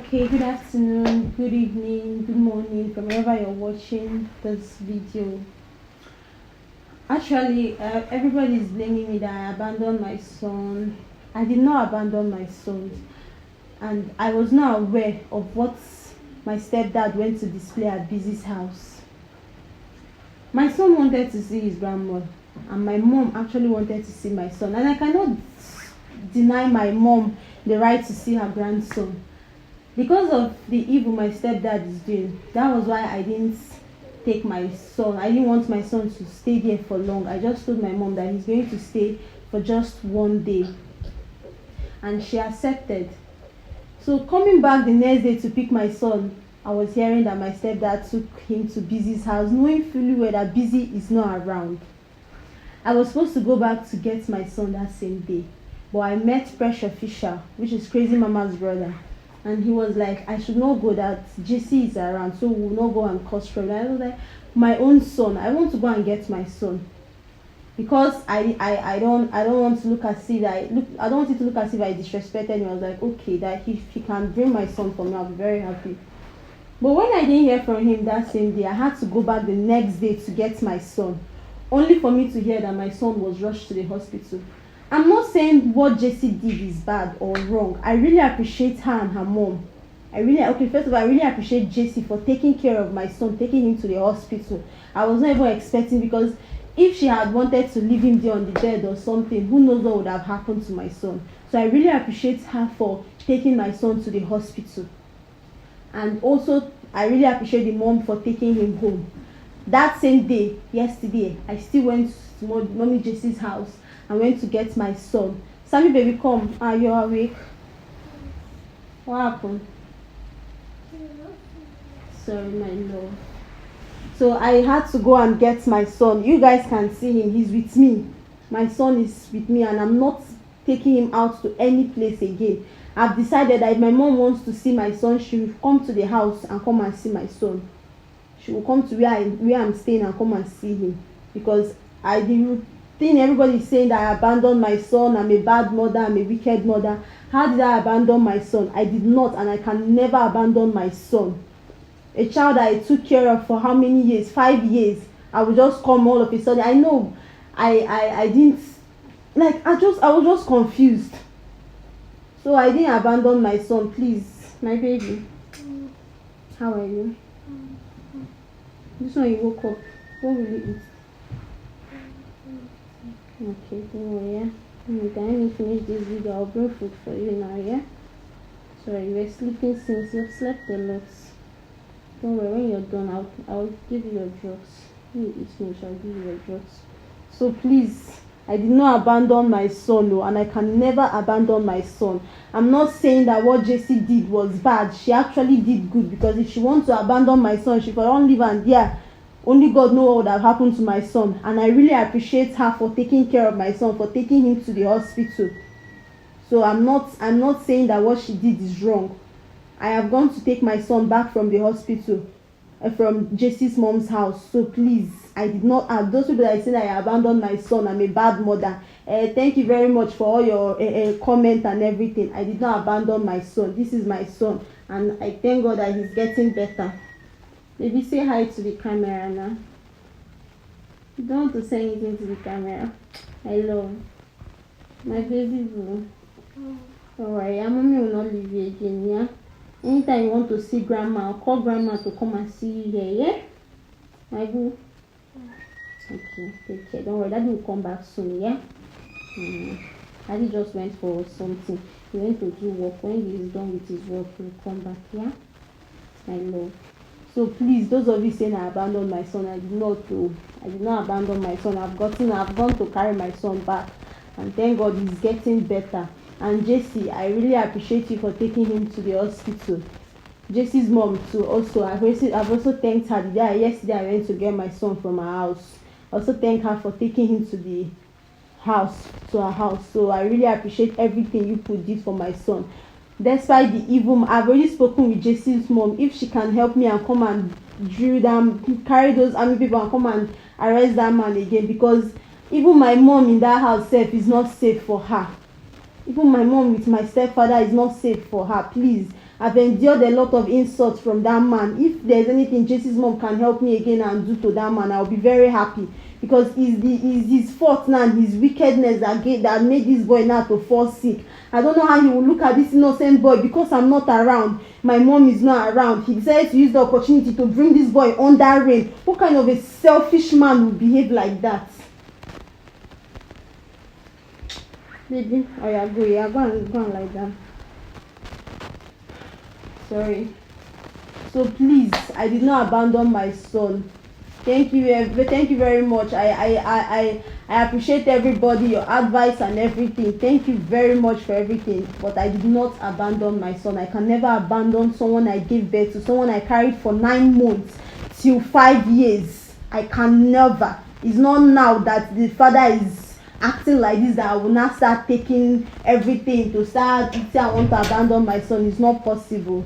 Okay, good afternoon, good evening, good morning from wherever you're watching this video. Actually, everybody is blaming me that I abandoned my son. I did not abandon my son, and I was not aware of what my stepdad went to display at Busy's house. My son wanted to see his grandma, and my mom actually wanted to see my son, and I cannot deny my mom the right to see her grandson. Because of the evil my stepdad is doing, that was why I didn't take my son. I didn't want my son to stay there for long. I just told my mom that he's going to stay for just one day, and she accepted. So coming back the next day to pick my son, I was hearing that my stepdad took him to Busy's house, knowing fully well that Busy is not around. I was supposed to go back to get my son that same day, but I met Pressure Fisher, which is Crazy Mama's brother, and he was like, I should not go, that JC is around, so we will not go and cause trouble. I was like, my own son, I want to go and get my son, because I don't want to look as if I don't want it to look as if I disrespected him. I was like, okay, that if he can bring my son for me, I'll be very happy. But when I didn't hear from him that same day, I had to go back the next day to get my son, only for me to hear that my son was rushed to the hospital. I'm not saying what JC did is bad or wrong. I really appreciate her and her mom. First of all, I really appreciate JC for taking care of my son, taking him to the hospital. I was not even expecting, because if she had wanted to leave him there on the bed or something, who knows what would have happened to my son. So I really appreciate her for taking my son to the hospital. And also, I really appreciate the mom for taking him home. That same day, yesterday, I still went to Mommy JC's house. I went to get my son. Sammy, baby, come. Are you awake? What happened? Sorry, my love. So I had to go and get my son. You guys can see him. He's with me. My son is with me, and I'm not taking him out to any place again. I've decided that if my mom wants to see my son, she will come to the house and come and see my son. She will come to where I'm staying and come and see him, because I didn't think everybody is saying that I abandoned my son. I'm a bad mother, I'm a wicked mother. How did I abandon my son? I did not, and I can never abandon my son. A child that I took care of for how many years? 5 years. I would just come all of a sudden. I know I didn't, like, I was just confused. So I didn't abandon my son. Please, my baby, how are you? This one you woke up. What will you eat? Okay, don't worry, yeah? Let me finish this video. I'll bring food for you now, yeah? Sorry, you were sleeping since you've slept a lot. Don't worry, when you're done, I'll give you your drugs. When you eat finish, I'll give you your drugs. So please, I did not abandon my son, and I can never abandon my son. I'm not saying that what JC did was bad. She actually did good, because if she wants to abandon my son, she could not leave, and only God knows what would have happened to my son. And I really appreciate her for taking care of my son, for taking him to the hospital. So I'm not saying that what she did is wrong. I have gone to take my son back from the hospital, from JC's mom's house. So please, I did not. Those people that say that I abandoned my son, I'm a bad mother. Thank you very much for all your comment and everything. I did not abandon my son. This is my son, and I thank God that he's getting better. Baby, say hi to the camera now. You don't want to say anything to the camera. I love my baby boo. Don't worry, mommy will not leave you again, yeah? Anytime you want to see grandma, I'll call grandma to come and see you here, yeah? My boo. Okay, take care. Don't worry, daddy will come back soon, yeah? Daddy just went for something. He went to do work. When he is done with his work, he will come back, yeah? My love. So please, those of you saying I abandoned my son, I did not do. I did not abandon my son. I've gone to carry my son back, and thank God he's getting better. And JC, I really appreciate you for taking him to the hospital. JC's mom too. Also, I've also thanked her. Yesterday I went to get my son from her house. I also thank her for taking him to her house. So I really appreciate everything you did for my son. Despite the evil, I've already spoken with JC's mom. If she can help me and come and drill them, carry those army people and come and arrest that man again, because even my mom in that house self is not safe for her. Even my mom with my stepfather is not safe for her. Please, I've endured a lot of insults from that man. If there's anything JC's mom can help me again and do to that man, I'll be very happy, because it's his fault now and his wickedness that made this boy now to fall sick. I don't know how he will look at this innocent boy. Because I'm not around, my mom is not around, he decided to use the opportunity to bring this boy under rain. What kind of a selfish man would behave like that? Baby, oh yeah, go and lie down. Sorry. So please, I did not abandon my son. Thank you very much. I appreciate everybody, your advice and everything. Thank you very much for everything. But I did not abandon my son. I can never abandon someone I gave birth to, someone I carried for 9 months till 5 years. I can never. It's not now that the father is acting like this that I will not start taking everything to start say I want to abandon my son. It's not possible.